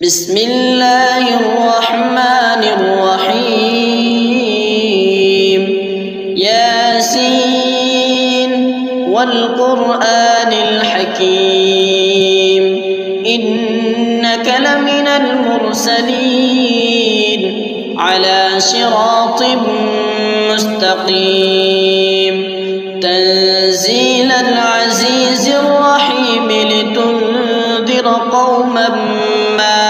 بسم الله الرحمن الرحيم ياسين والقرآن الحكيم إنك لمن المرسلين على صراط مستقيم تنزيل العزيز الرحيم لتنذر قوما ما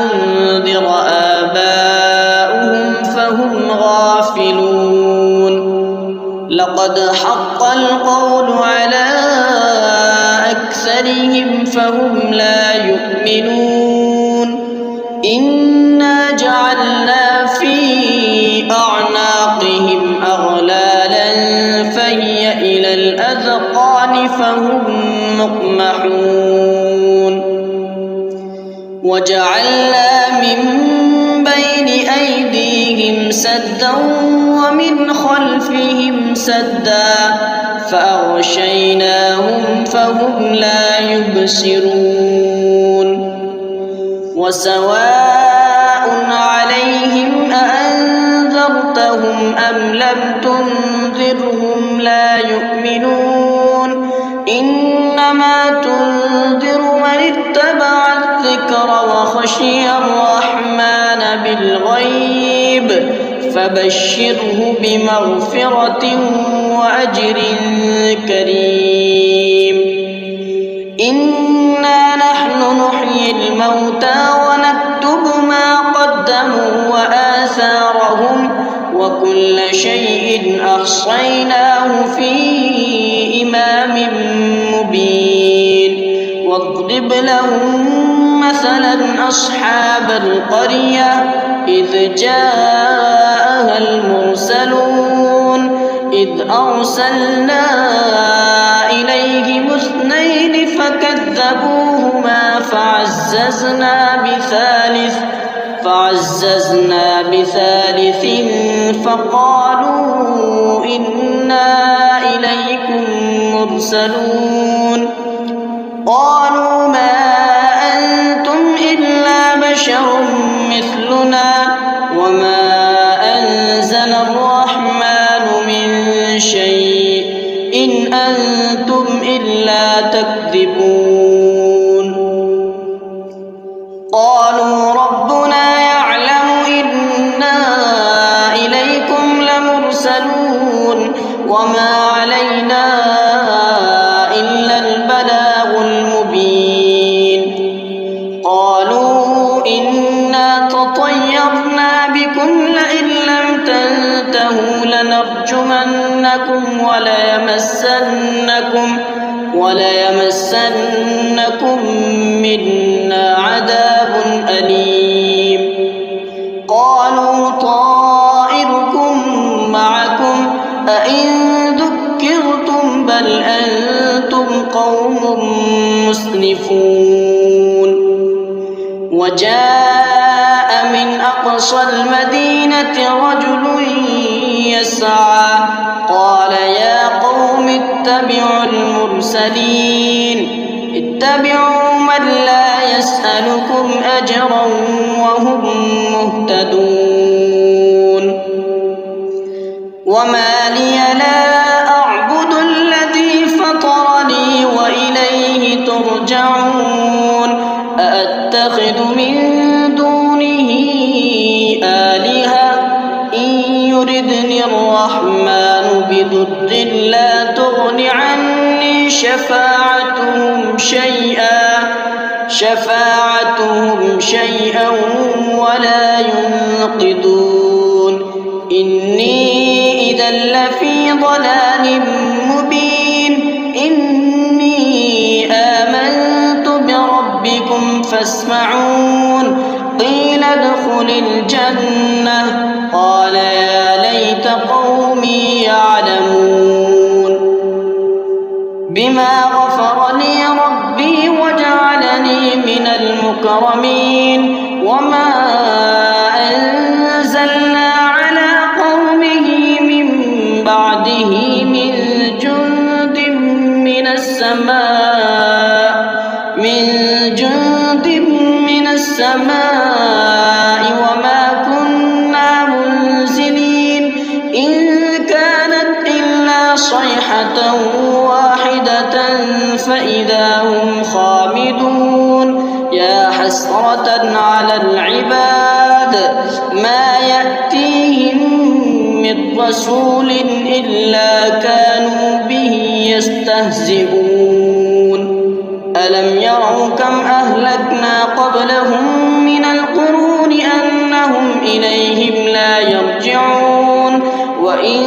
أنذر آباؤهم فهم غافلون لقد حق القول على أكثرهم فهم لا يؤمنون إنا جعلنا في أعناقهم أغلالا فهي إلى الأذقان فهم مقمحون وجعلنا من بين أيديهم سدا ومن خلفهم سدا فأغشيناهم فهم لا يبصرون وسواء عليهم أأنذرتهم أم لم تنذرهم لا يؤمنون إنما تنذر من اتبع الذكر وخشي الرحمن بالغيب فبشره بمغفرة وأجر كريم إنا نحن نحيي الموتى ونكتب ما قدموا وآثارهم وكل شيء أحصيناه في إمام مبين واضرب لهم مثلا أصحاب القرية إذ جاءها المرسلون إذ أرسلنا إليهم اثنين فكذبوهما فعززنا بثالث فقالوا إنا إليكم مرسلون قالوا ما أنتم إلا بشر مثلنا وما أنزل الرحمن من شيء إن أنتم إلا تكذبون قالوا ربنا يعلم إنا إليكم لمرسلون وما علينا إلا البلاغ المبين قالوا إنا تطيرنا بكم لئن لم تنتهوا لنرجمنكم وليمسنكم منا عذاب أليم قالوا طائركم معكم أئن ذكرتم بل أنتم قوم مسرفون وجاء من أقصى المدينة رجل يسعى قال يا قوم اتبعوا من لا يسألكم أجرا وهم مهتدون وما لي لا أعبد الذي فطرني وإليه ترجعون أأتخذ من دونه آلهة إن يردني الرحمن بضر لا تغن عني شفاعتهم شيئا ولا ينقذون إني إذا لفي ضلال مبين إني آمنت بربكم فاسمعون قيل ادخل الجنة قال يا ليت قومي يعلمون بما غفر لي ربي وجعلني من المكرمين وما أنزلنا على قومه من بعده من جند من السماء السماء وما كنا منزلين إن كانت إلا صيحة واحدة فإذا هم خامدون يا حسرة على العباد ما يأتيهم من رسول إلا كانوا به يستهزئون ألم يروا كم أهلكنا قبلهم من القرون أنهم إليهم لا يرجعون وإن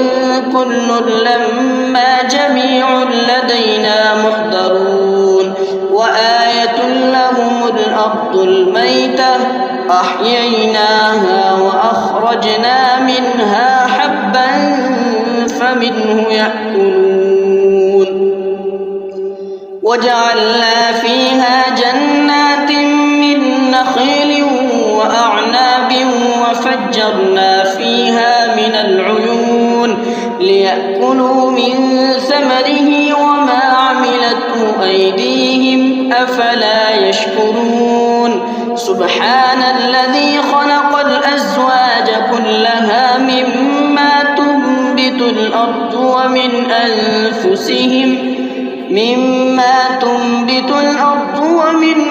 كل لما جميع لدينا محضرون وآية لهم الأرض الميتة أحييناها وأخرجنا منها حبا فمنه يأكلون وجعلنا فيها جنات من نخيل وأعناب وفجرنا فيها من العيون ليأكلوا من ثمره وما عملته أيديهم أفلا يشكرون سبحان الذي خلق الأزواج كلها مما تنبت الأرض ومن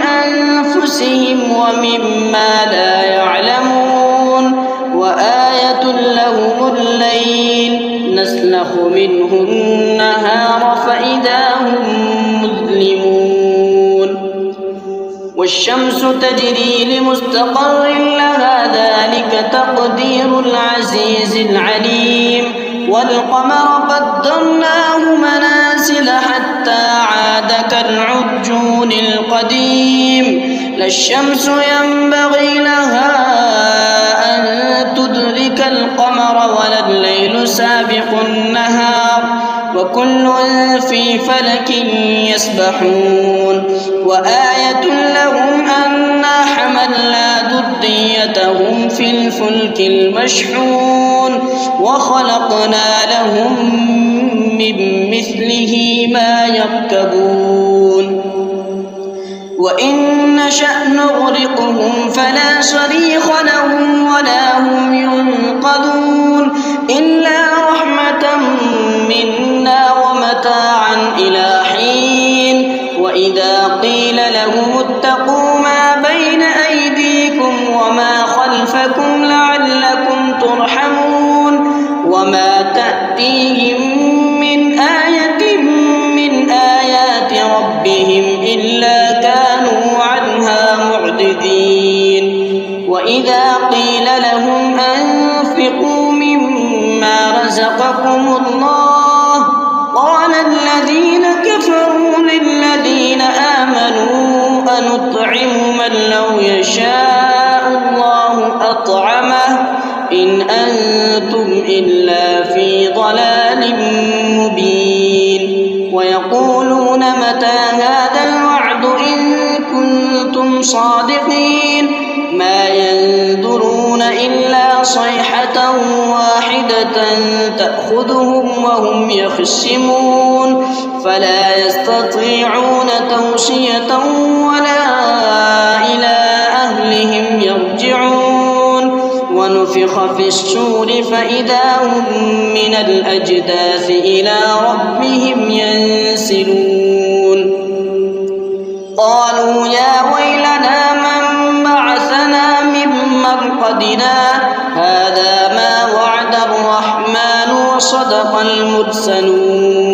أنفسهم ومما لا يعلمون وآية لهم الليل نسلخ منه النهار فإذا هم مظلمون والشمس تجري لمستقر لها ذلك تقدير العزيز العليم والقمر قدرناه منازل حتى عاد كالعرجون القديم لا الشمس ينبغي لها أن تدرك القمر ولا الليل سابق النهار وكل في فلك يسبحون وآية لهم أنا حملنا ذريتهم في الفلك المشحون وخلقنا لهم من مثله ما يركبون وإن نشأ نغرقهم فلا صريخ لهم ولا هم ينقذون إلا رحمة منا ومتاعا إلى حين وإذا قيل لهم اتقوا ما بين أيديكم وما خلفكم لعلكم ترحمون وما تأتيهم من آية من آيات ربهم إلا كانوا عنها معرضين وإذا قيل لهم أنفقوا مما رزقكم الله قال الذين كفروا للذين آمنوا أنطعم من لو يشاء الله أطعمه إن أنتم إلا في ضلال مبين ويقولون متى هذا الوعد إن كنتم صادقين ما ينظرون إلا صيحة واحدة تأخذهم وهم يخصمون فلا يستطيعون توصية ولا إلى أهلهم يرجعون ونفخ في الصور فإذا هم من الأجداث إلى ربهم ينسلون قالوا يا ويلنا من بعثنا من مرقدنا هذا ما وعد الرحمن وصدق المرسلون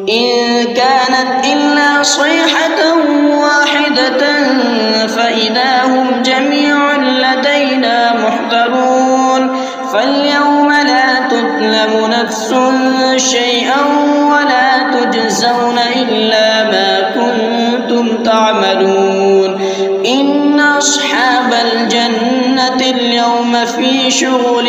إن كانت إلا صيحة واحدة فإذا هم جميع لدينا محضرون فاليوم لا تظلم نفس شيئا ولا تجزون إلا ما كنتم تعملون إن أصحاب الجنة اليوم في شغل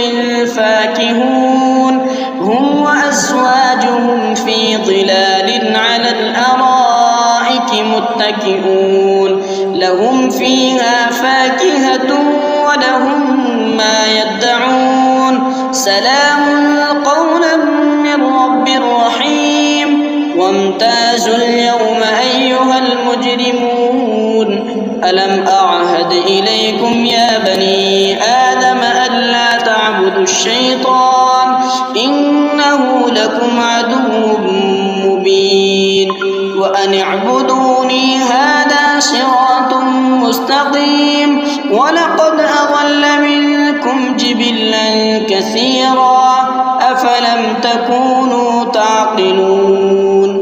فاكهون هم وأزواجهم في ظلال على الأرائك متكئون لهم فيها فاكهة ولهم ما يدعون سلام قولا من رب رحيم وامتازوا اليوم أيها المجرمون ألم أعهد إليكم يا بني آدم ألا تعبدوا الشيطان إنه لكم عدو مبين وأن اعبدوني هذا صراط مستقيم ولقد أضل منكم جبلا كثيرا أفلم تكونوا تعقلون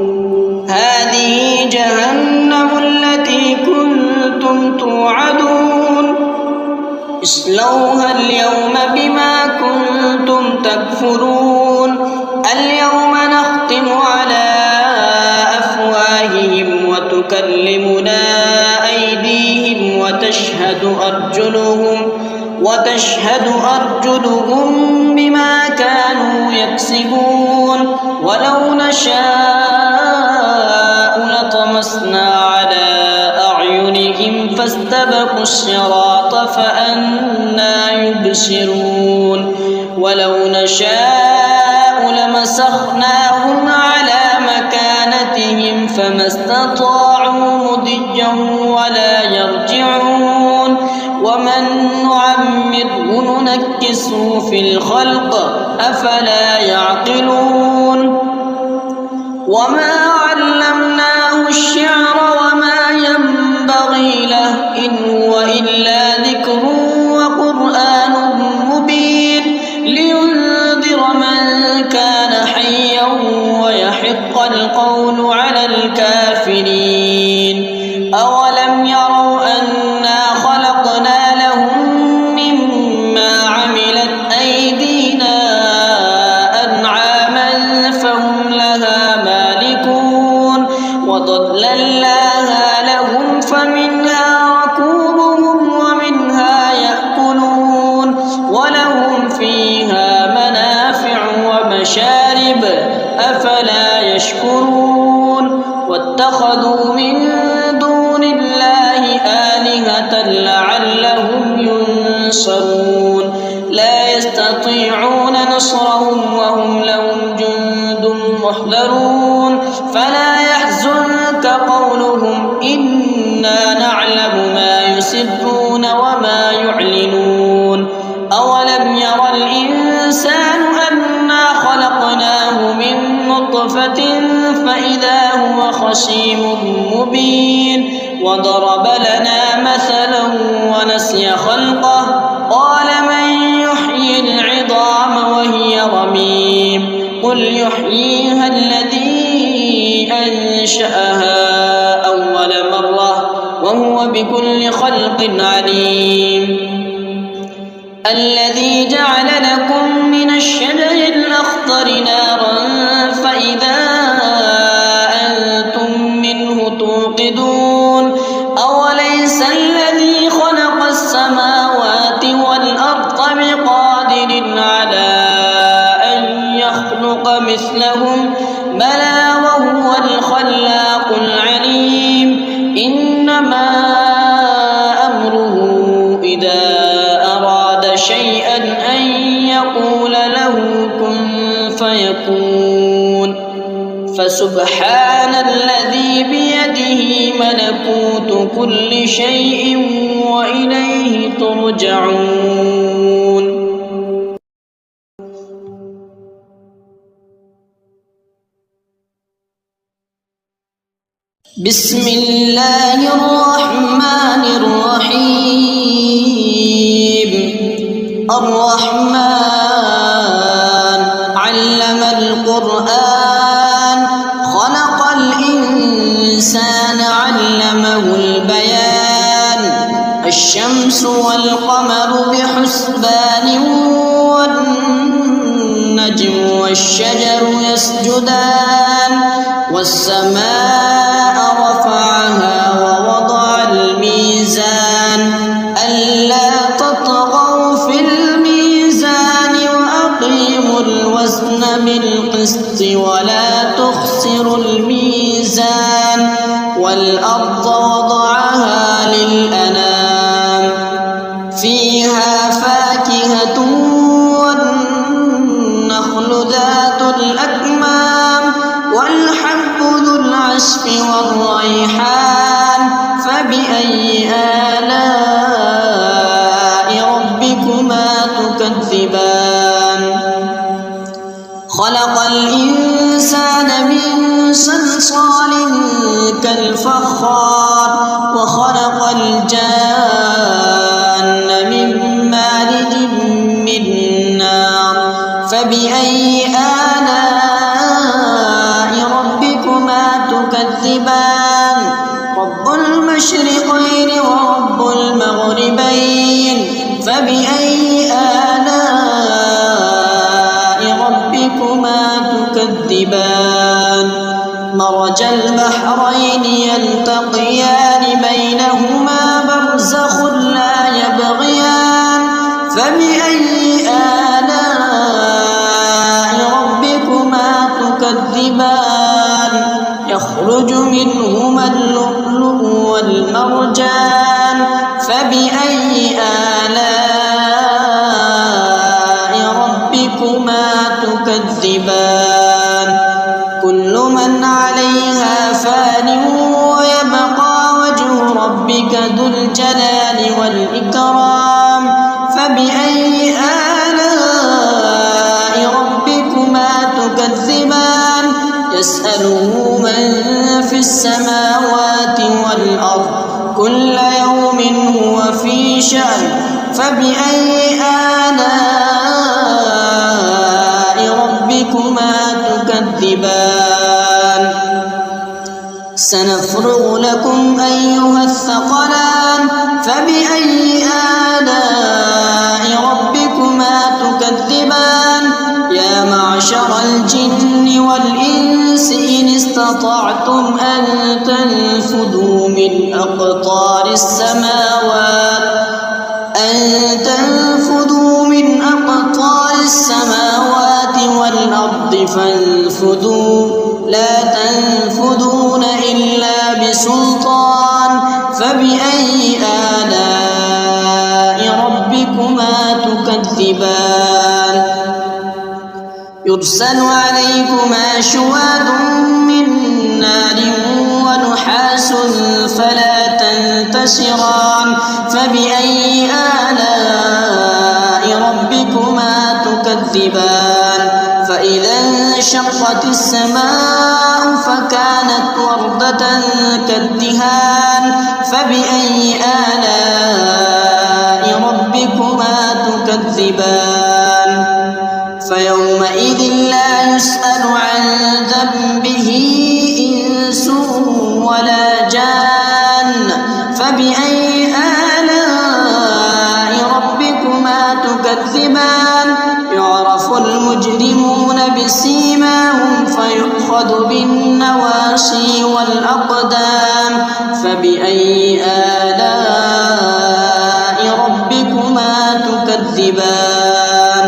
هذه جهنم التي كنتم توعدون اصلوها اليوم بما كنتم تكفرون اليوم نختم على أفواههم وتكلمنا أيديهم وتشهد أرجلهم بما كانوا يكسبون ولو نشاء لطمسنا على أعينهم فاستبقوا الصراط فأنى يبصرون ولو نشاء لمسخناهم على مكانتهم فما استطاعوا مضيا ولا يرجعون ومن نعمره ننكسه في الخلق أفلا يعقلون وما علمناه الشعر وما ينبغي له إن هو إلا ذكر وقرآن مبين لينذر من كان حيا ويحق القول على الكافرين أولم يروا أنا خلقنا لهم مما عملت أيدينا أنعاما فهم لها مالكون وضللناها لهم فمنها ركوبهم ومنها يأكلون ولهم فيها منافع ومشارب أفلا يشكرون واتخذوا من دون الله آلهة لعلهم ينصرون لا يستطيعون نصرهم وهم لهم جند محضرون فلا يحزنك قولهم إنا نعلم ما يسرون وما يعلنون أولم ير الإنسان أنا خلقناه من نطفة فإذا هو خصيم مبين وضرب لنا مثلا ونسي خلقه قال من يحيي العظام وهي رميم قل يحييها الذي أنشأها أول مرة وهو بكل خلق عليم الذي جعل لكم من الشجر الأخضر نارا فإذا أنتم منه توقدون أوليس الذي خلق السماوات والأرض بقادر على أن يخلق مثلهم بلى وهو الخلاق العليم إنما أمره إذا أراد شيئا أن يقول له كن فيكون فسبحان الذي بيده ملكوت كل شيء وإليه ترجعون بسم الله الرحمن الرحيم الرحمن علم القرآن خلق الإنسان علمه البيان الشمس والقمر بحسبان والنجم والشجر يسجدان والسماء رفعها ووضع الميزان ألا تطغوا في الميزان وأقيموا الوزن بالقسط ولا تخسروا الميزان والأرض وضعها للأنام فيها فاكهة والنخل ذات الأكمام والحب ذو العصف والريحان فبأي الجان من مارج من نار فبأي آلاء ربكما تكذبان رب المشرقين ورب المغربين فبأي آلاء ربكما تكذبان مرج البحرين يلتقيان بينهما برزخ لا يبغيان فبأي آلاء ربكما تكذبان يخرج منهما اللؤلؤ والمرجان فبأي آلاء ربكما تكذبان كل من عليها فان ويبقى وجه ربك ذو الجلال والإكرام فبأي آلاء ربكما تكذبان يسأله من في السماوات والأرض كل يوم هو في شأن فبأي آلاء ربكما تكذبان سنفرغ لكم أيها الثقلان فبأي آلاء ربكما تكذبان يا معشر الجن والإنس إن استطعتم أن تنفذوا من أقطار السماوات والأرض فانفذوا لا تنفذون إلا بسلطان فبأي آلاء ربكما تكذبان يرسل عليكما شواظ من نار ونحاس فلا تنتصران فبأي آلاء ربكما تكذبان فإذا انشقت السماء فكانت وردة كالدهان فبأي آلاء ربكما تكذبان فيومئذ لا يسأل عن ذنبه إنس ولا جان فبأي آلاء ربكما تكذبان يعرف المجرمون بسيماهم فيؤخذ بالنواصي والأقدام فبأي آلاء ربكما تكذبان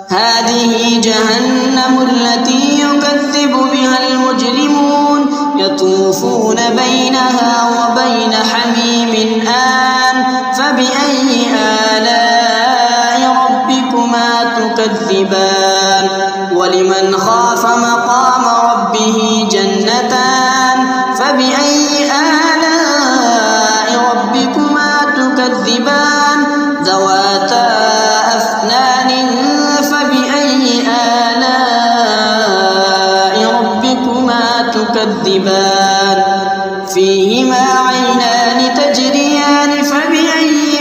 هذه جهنم التي يكذب بها المجرمون يطوفون بينها وبين حميم آن فبأي آلاء ربكما تكذبان ولمن خاف مقام ربه جنتان فبأي آلاء ربكما تكذبان ذواتا أفنان فبأي آلاء ربكما تكذبان فيهما عينان تجريان فبأي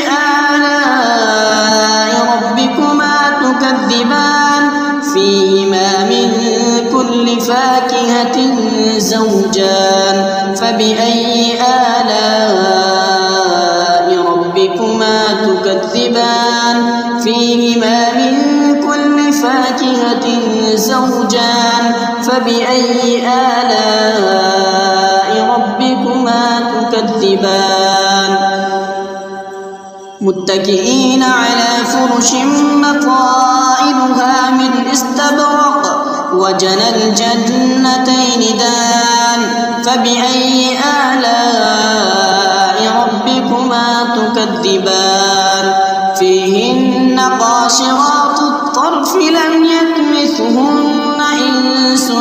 آلاء ربكما تكذبان فيهما من كل فاكهة زوجان فبأي آلاء ربكما تكذبان فيهما من كل فاكهة زوجان فبأي آلاء ربكما تكذبان متكئين على فرش مطائلها من استبرق وجنى الجنتين دان فبأي آلاء ربكما تكذبان فيهن قاصرات الطرف لم يطمثهن إنس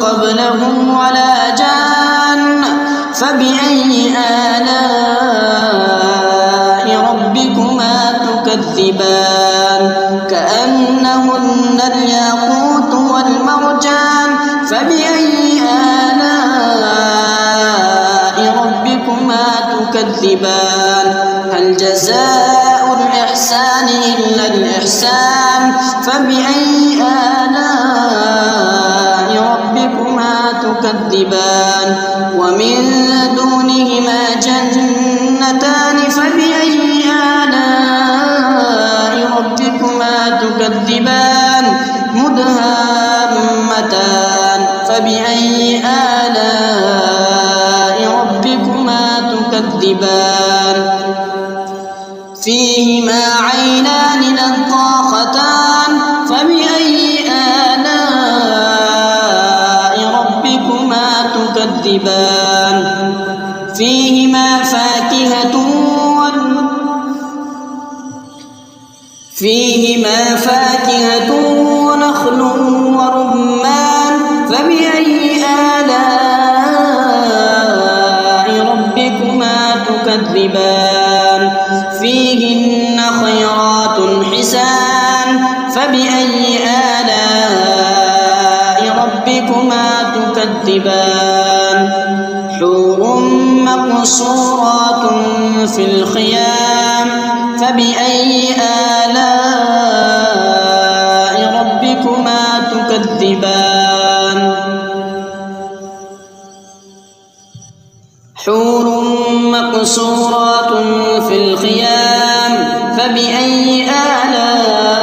قبلهم ولا جان فبأي آلاء ربكما تكذبان كأنهن الياقوت والمرجان فبأي آلاء ربكما تكذبان تكذبان هل جزاء الإحسان إلا الإحسان فبأي آلاء ربكما تكذبان ومن دونهما جنتان فبأي آلاء ربكما تكذبان مدهامتان فبأي آلاء ربكما تكذبان فيهما عينان نضاختان فبأي آلاء ربكما تكذبان فيهما فاكهة ونخل ورمان فبأي آلاء ربكما تكذبان فيهن خيرات حسان فبأي آلاء ربكما تكذبان حور مقصورات في الخيام فبأي آلاء ربكما تكذبان حور مقصورات في الخيام فبأي آلاء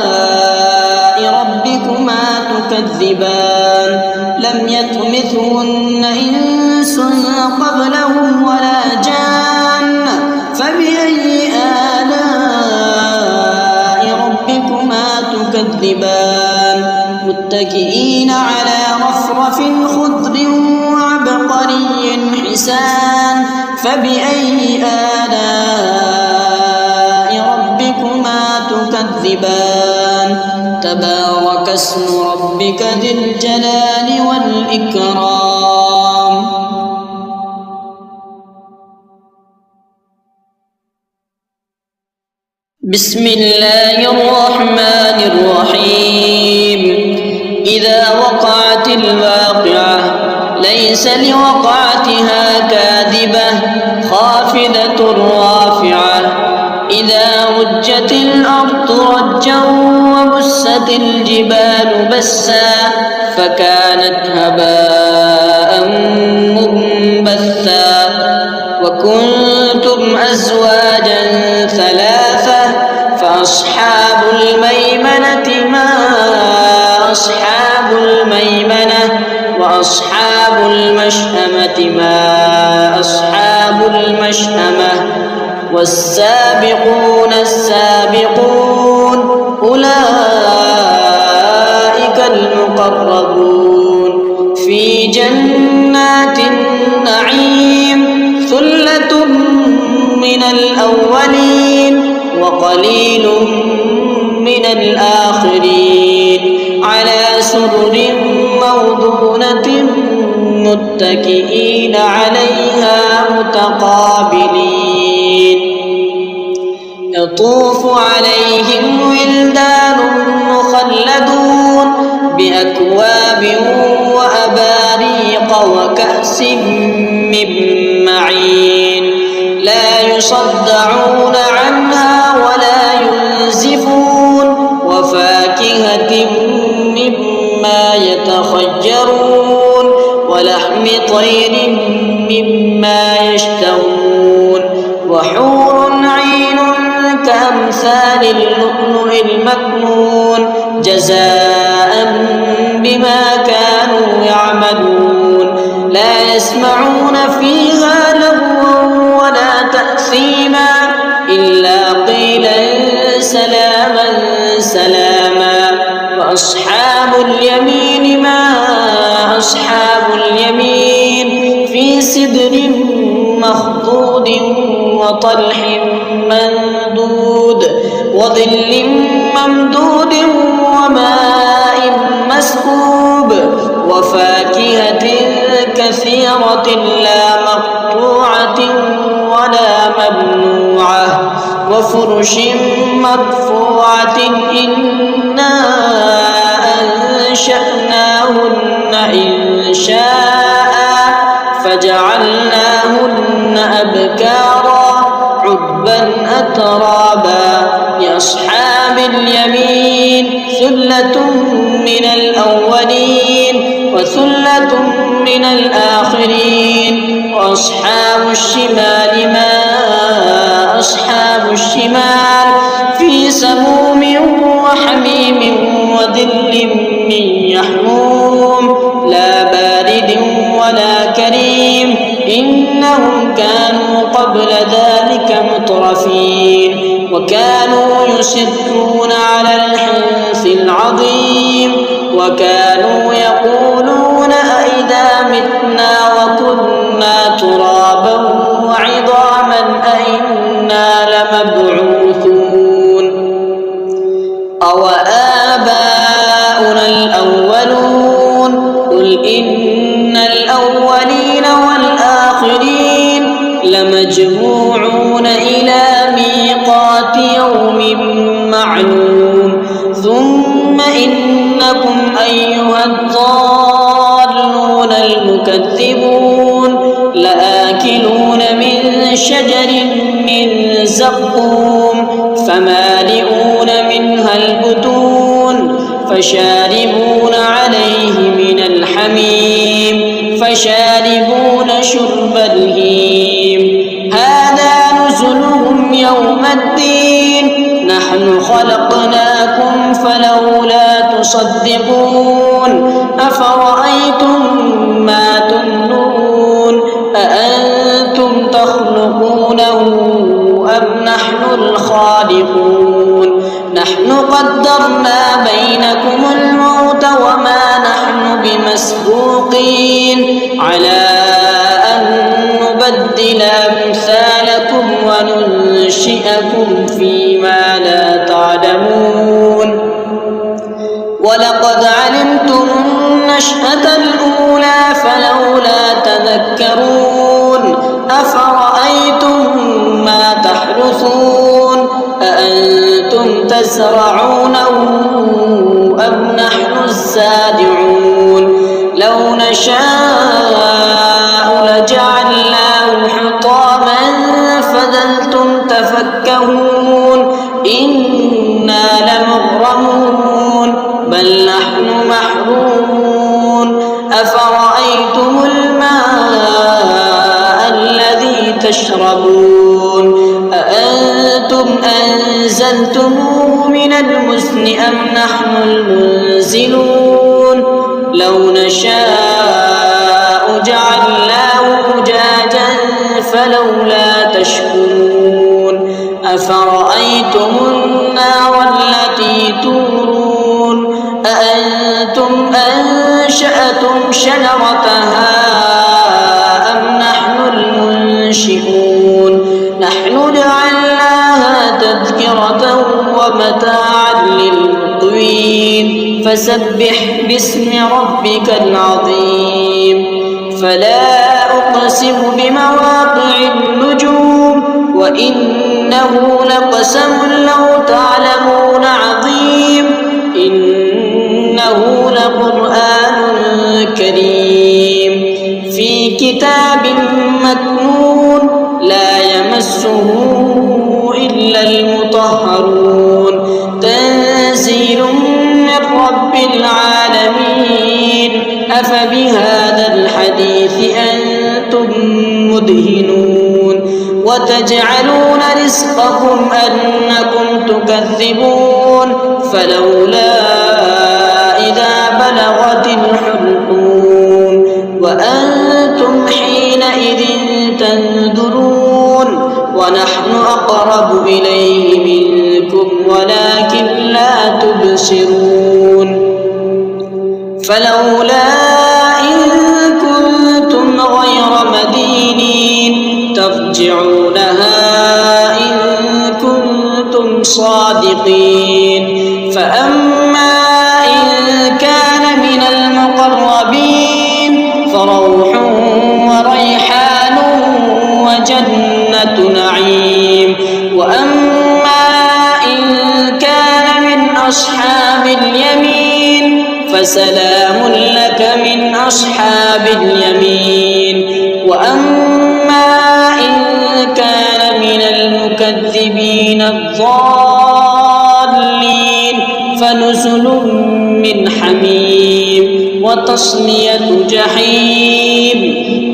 ربكما تكذبان لم يطمثهن إنس قبلهم ولا جان فبأي آلاء ربكما تكذبان متكئين على رفرف خضر وعبقري حسان فبأي آلاء ربكما تكذبان تبارك اسم ربك ذي الجلال والإكرام بسم الله الرحمن الرحيم إذا وقعت الواقعة ليس لوقعتها كاذبة خافضة رافعة إذا رجت الأرض رجا وبست الجبال بسا فكانت هباء منبثا وكنتم أزواجا ثلاثة فأصحاب الميمنة ما أصحاب الميمنة وأصحاب المشأمة ما أصحاب المشأمة والسابقون السابقون أولئك المقربون في جنات النعيم ثلة من الأولين وقليل من الآخرين على سرر موضونة متكئين عليها متقابلين يطوف عليهم ولدان مخلدون بأكواب وأباريق وكأس من معين لا يصدعون عنها ولا ينزفون وفاكهة مما يتخيرون ولحم طير مما يشتهون وحور عين كأمثال اللؤلؤ المكنون جزاء بما كانوا يعملون لا يسمعون فيها لغوا ولا تأثيما إلا قيلا سلاما سلاما وأصحاب اليمين ما أصحاب اليمين في سدر مخضود وطلح مندود وظل ممدود وماء مسكوب وفاكهة كثيرة لا مقطوعة ولا ممنوعة وفرش مرفوعة إنا أنشأناهن إنشاء فجعلناهن أبكارا أترابا لأصحاب اليمين ثلة من الأولين وثلة من الآخرين وأصحاب الشمال ما أصحاب الشمال في سموم وحميم وظل من يحموم لا بارد ولا كريم إنهم كانوا قبل ذلك مترفين وكانوا يصرون على الحنث العظيم وكانوا يقولون أئذا متنا وكنا ترابا وعظاما أئنا لمبعوثون أوآباؤنا الأولون قل إن الأولين والآخرين لمجموعون إلى ميقات يوم معلوم ثم إنكم أيها الضالون المكذبون لآكلون من شجر من زقوم فمالئون منها البطون فشاربون عليه من الحميم فشاربون شرب الهيم هذا نزلهم يوم الدين نحن خلقناكم فلولا تصدقون أفرأيتم ما تمنون أأنتم تخلقونه أم نحن الخالقون نحن قدرنا بينكم الموت وما نحن بمسبوقين على أن نبدل أمثالكم وننشئكم فيما لا تعلمون ولقد علمتم النشأة الأولى فلولا تذكرون أفرأيتم ما تحرثون أأنتم تزرعونه أم نحن الزارعون لو نشاء لجعلناه حطاما فظلتم تفكهون إنا لمغرمون بل نحن محرومون أفرأيتم الماء الذي تشربون أأنتم أنزلتموه من المزن أم نحن المنزلون لو نشاء جعلناه أجاجا فلولا تشكرون أفرأيتم النار التي تورون أأنتم أنشأتم شجرتها أم نحن المنشئون نحن جعلناها تذكرة ومتاعا للمقوين فسبح باسم ربك العظيم فلا أقسم بمواقع النجوم وإنه لقسم لو تعلمون عظيم إنه لقرآن كريم في كتاب مكنون لا يمسه إلا المطهرون تنزيل من رب العالمين أفبهذا الحديث أنتم مدهنون وتجعلون رزقكم أنكم تكذبون فلولا إذا بلغت الحلقوم وأنتم حينئذ تنظرون ونحن أقرب إليه منكم ولكن لا تبصرون فلولا إن كنتم غير مدينين ترجعونها إن كنتم صادقين فأما إن كان من المقربين فروح وريحان وجنة نعيم وأما إن كان من أصحاب اليمين فسلام لك من أصحاب اليمين وأما إن كان من المكذبين الضالين فنزل من حميم وتصلية جحيم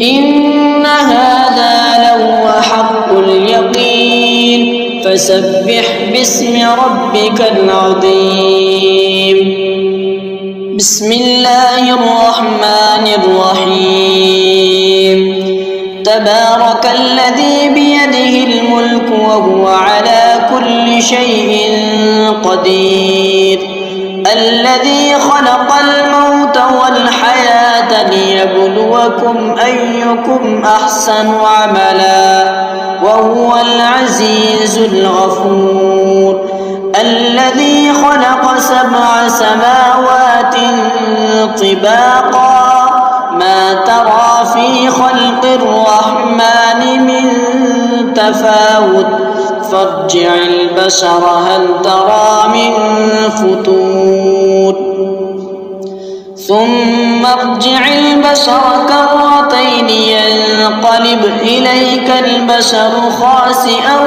إن هذا لهو حق اليقين فسبح باسم ربك العظيم بسم الله الرحمن الرحيم تبارك الذي بيده الملك وهو على كل شيء قدير الذي خلق الموت والحياة ليبلوكم أيكم أحسن عملا وهو العزيز الغفور الذي خلق 7 سماوات طباقا ما ترى في خلق الرحمن من تفاوت فارجع البصر هل ترى من فتور ثم ارجع البصر كرتين ينقلب إليك البصر خاسئا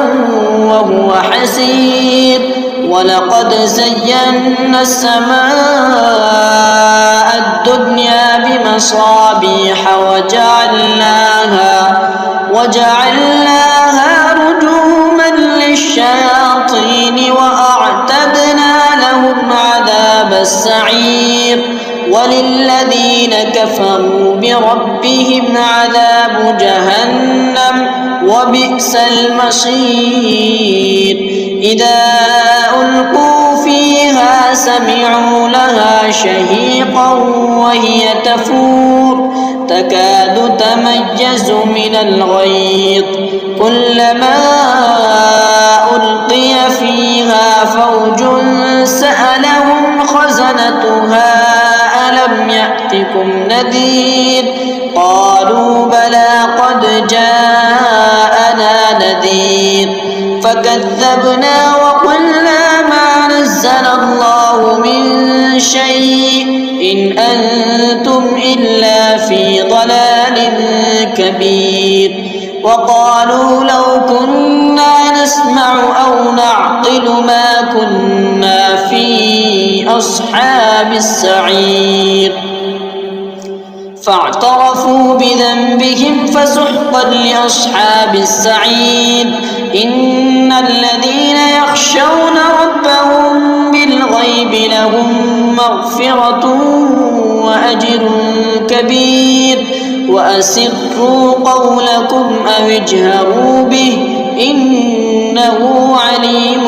وهو حسير ولقد زينا السماء الدنيا بمصابيح وجعلناها رجوما للشياطين وأعتدنا لهم عذاب السعير وللذين كفروا بربهم عذاب جهنم وبئس المصير إذا ألقوا فيها سمعوا لها شهيقا وهي تفور تكاد تميز من الغيظ كلما ألقي فيها فوج سألهم خزنتها ألم يأتكم نذير قالوا بلى قد جاءنا نذير فكذبنا وقلنا ما نزل الله من شيء إن أنتم إلا في ضلال كبير وقالوا لو كنا نسمع أو نعقل ما كنا في أصحاب السعير فاعترفوا بذنبهم فسحقا لأصحاب السعير إن الذين يخشون ربهم بالغيب لهم مغفرة وأجر كبير وأسروا قولكم أو اجهروا به إنه عليم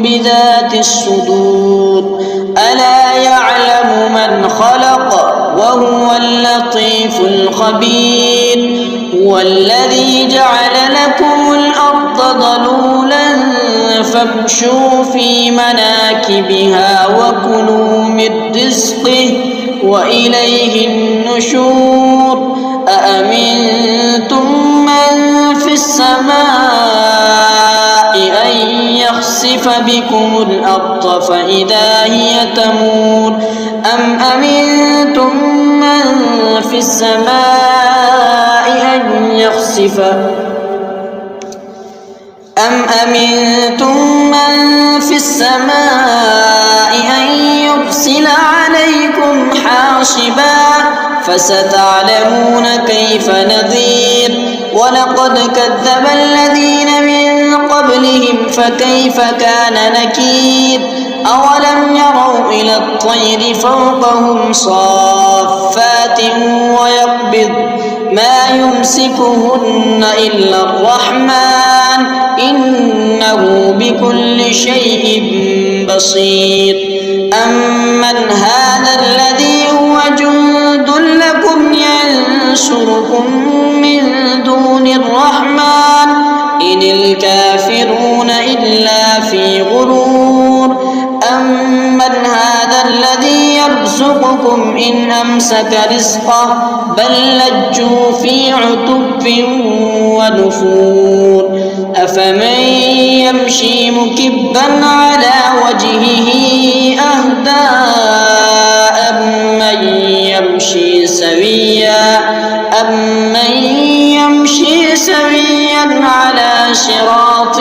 بذات الصدور ألا يعلم من خلق وهو اللطيف الخبير هو الذي جعل لكم الأرض ذلولا فامشوا في مناكبها وكلوا من رزقه وإليه النشور أأمنتم من في السماء أن يخسف بكم الأرض فإذا هي تمور أم أمنتم من في السماء أن يخسف أن يرسل عليكم حاصبا فستعلمون كيف نذير ولقد كذب الذين من قبلهم فكيف كان نكير أولم يروا إلى الطير فوقهم صافات ويقبض ما يمسكهن إلا الرحمن إنه بكل شيء بصير أمن هذا الذي هو جند لكم ينصركم من دون الرحمن إن الكافرون إلا في غرور أمن هذا الذي يرزقكم إن أمسك رزقه بل لجوا في عتب ونفور أفمن يمشي مكبا على وجهه أهدى أمن يمشي سويا على صراط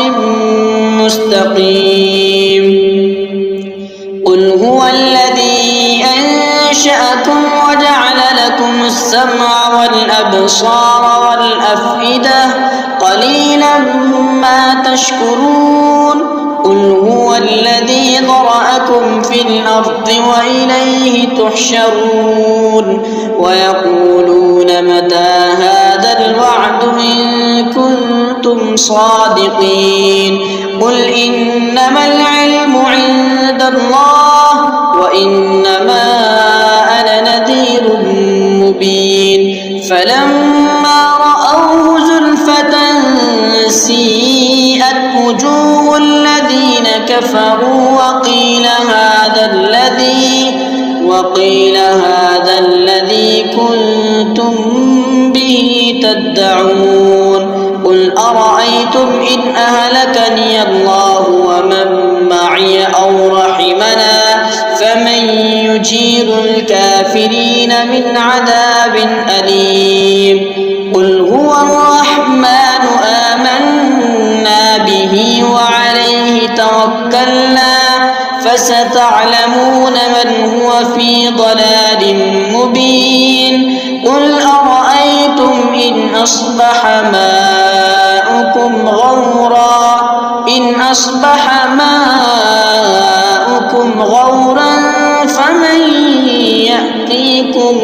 الأبصار والأفئدة قليلا ما تشكرون قل هو الذي ذرأكم في الأرض وإليه تحشرون ويقولون متى هذا الوعد إن كنتم صادقين قل إنما العلم عند الله وإنما أنا نذير مبين فلما رأوه زلفة سيئت وجوه الذين كفروا وقيل هذا الذي كنتم به تدعون قل أرأيتم إن أهلكني الله ومن معي أو رحمنا فمن يجير الكافرين من عذاب أليم قل هو الرحمن آمنا به وعليه توكلنا فستعلمون من هو في ضلال مبين قل أرأيتم إن أصبح ماؤكم غورا فمن يأتيكم